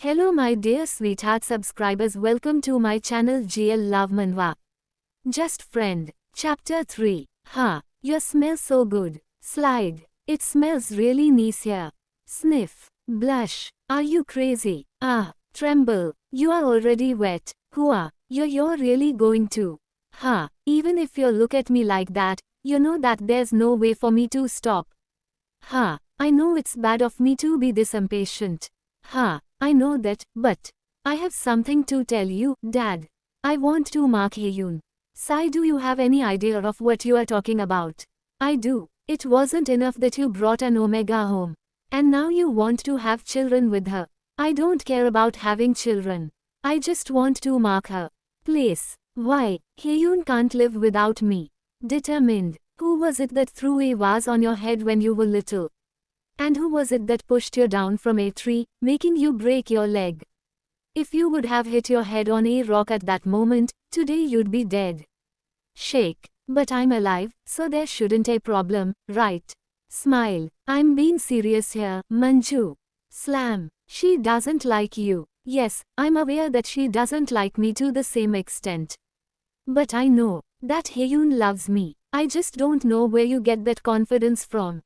Hello my dear sweetheart subscribers, welcome to my channel GL Love Manwa. Just Friend. Chapter 3. You smell so good. Slide. It smells really nice here. Sniff. Blush. Are you crazy? Tremble. You are already wet. Hua. You're really going to. Even if you look at me like that, you know that there's no way for me to stop. I know it's bad of me to be this impatient. I know that, but I have something to tell you, Dad. I want to mark Hyun. Sai, do you have any idea of what you are talking about? I do. It wasn't enough that you brought an Omega home. And now you want to have children with her. I don't care about having children. I just want to mark her. Place. Why? Hyun can't live without me. Determined. Who was it that threw a vase on your head when you were little? And who was it that pushed you down from a tree, making you break your leg? If you would have hit your head on a rock at that moment, today you'd be dead. Shake. But I'm alive, so there shouldn't a problem, right? Smile. I'm being serious here, Manju. Slam. She doesn't like you. Yes, I'm aware that she doesn't like me to the same extent. But I know that Hyun loves me. I just don't know where you get that confidence from.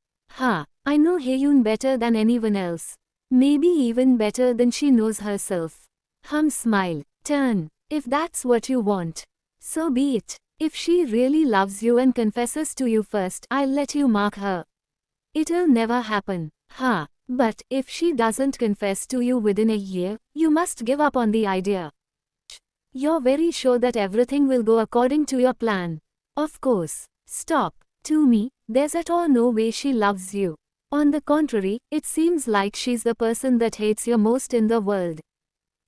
I know Hyun better than anyone else. Maybe even better than she knows herself. Smile. Turn. If that's what you want. So be it. If she really loves you and confesses to you first, I'll let you mark her. It'll never happen. But if she doesn't confess to you within a year, you must give up on the idea. You're very sure that everything will go according to your plan. Of course. Stop. To me, there's at all no way she loves you. On the contrary, it seems like she's the person that hates you most in the world.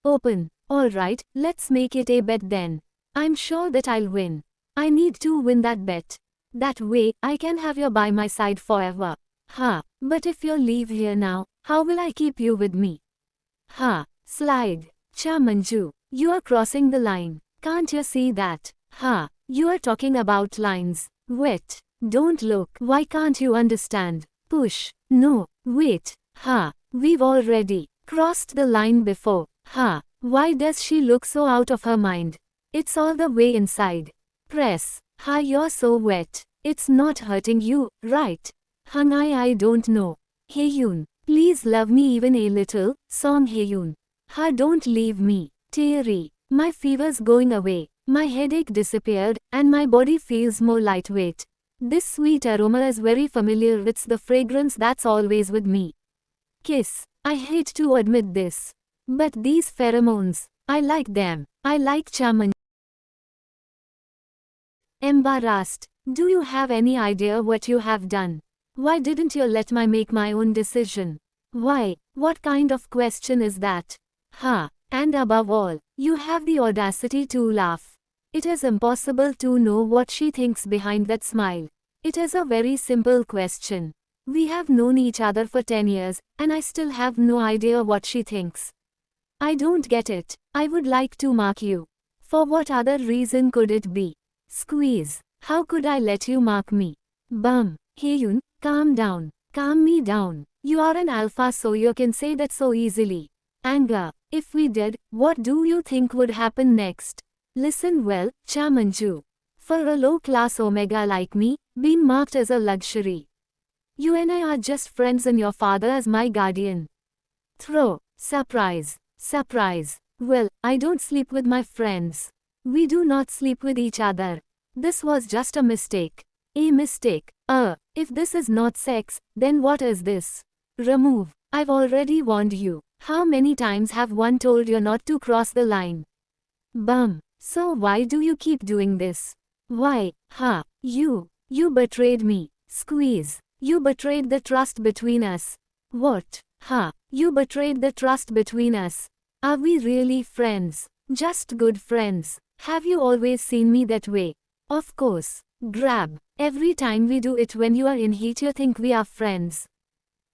Open. Alright, let's make it a bet then. I'm sure that I'll win. I need to win that bet. That way, I can have you by my side forever. But if you leave here now, how will I keep you with me? Slide. Cha Manju, you are crossing the line. Can't you see that? You are talking about lines. Wet. Don't look. Why can't you understand? Push. No. Wait. We've already crossed the line before. Why does she look so out of her mind? It's all the way inside. Press. You're so wet. It's not hurting you, right? I don't know. Hyun, please love me even a little. Song Hyun. Don't leave me. Teary. My fever's going away. My headache disappeared, and my body feels more lightweight. This sweet aroma is very familiar. It's the fragrance that's always with me. Kiss. I hate to admit this. But these pheromones, I like them. I like Chaman. Embarrassed. Do you have any idea what you have done? Why didn't you let me make my own decision? Why? What kind of question is that? And above all, you have the audacity to laugh. It is impossible to know what she thinks behind that smile. It is a very simple question. We have known each other for 10 years, and I still have no idea what she thinks. I don't get it. I would like to mark you. For what other reason could it be? Squeeze. How could I let you mark me? Bum. Hyun, calm down. Calm me down. You are an alpha, so you can say that so easily. Anger. If we did, what do you think would happen next? Listen well, Cha Manju. For a low-class Omega like me, being marked as a luxury. You and I are just friends and your father is my guardian. Throw. Surprise. Surprise. Well, I don't sleep with my friends. We do not sleep with each other. This was just a mistake. A mistake. If this is not sex, then what is this? Remove. I've already warned you. How many times have one told you not to cross the line? Bum. So why do you keep doing this? Why? You betrayed me. Squeeze. You betrayed the trust between us. What? You betrayed the trust between us. Are we really friends? Just good friends. Have you always seen me that way? Of course. Grab. Every time we do it when you are in heat, you think we are friends.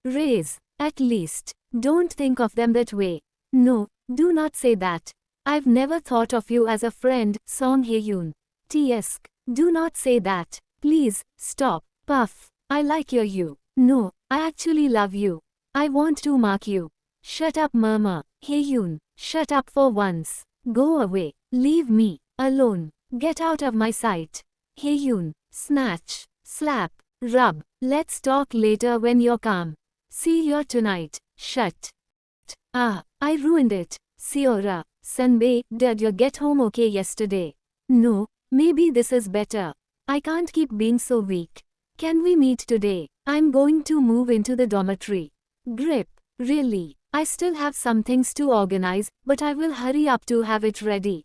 Raise. At least, don't think of them that way. No, do not say that. I've never thought of you as a friend, Song Hyun. Tsk. Do not say that. Please, stop. Puff. I like you. No, I actually love you. I want to mark you. Shut up murmur. Heyun, shut up for once. Go away. Leave me alone. Get out of my sight. Heyun, snatch, slap, rub. Let's talk later when you're calm. See you tonight. Shut. Ah, I ruined it. Seora, Senbei, did you get home okay yesterday? No, maybe this is better. I can't keep being so weak. Can we meet today? I'm going to move into the dormitory. Grip, really? I still have some things to organize, but I will hurry up to have it ready.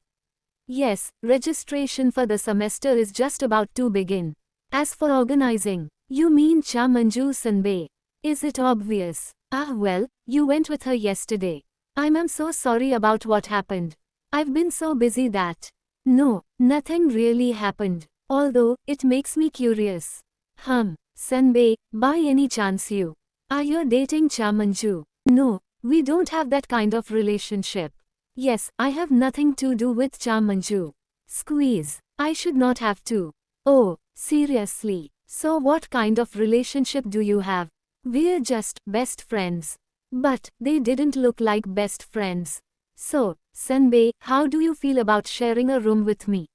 Yes, registration for the semester is just about to begin. As for organizing, you mean Cha Manju Senbei. Is it obvious? Ah well, you went with her yesterday. I'm so sorry about what happened. I've been so busy that. No, nothing really happened. Although, it makes me curious. Senbei, by any chance you are you dating Cha Manju? No, we don't have that kind of relationship. Yes, I have nothing to do with Cha Manju. Squeeze. I should not have to. Oh, seriously. So what kind of relationship do you have? We're just best friends. But they didn't look like best friends. So, Senbei, how do you feel about sharing a room with me?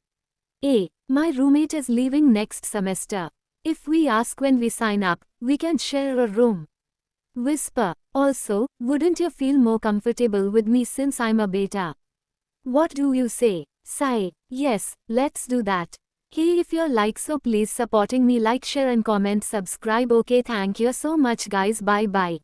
My roommate is leaving next semester. If we ask when we sign up, we can share a room. Whisper. Also, wouldn't you feel more comfortable with me since I'm a beta? What do you say? Sigh. Yes, let's do that. Hey, if you're like so please supporting me, like, share and comment, subscribe. Okay, thank you so much guys, bye bye.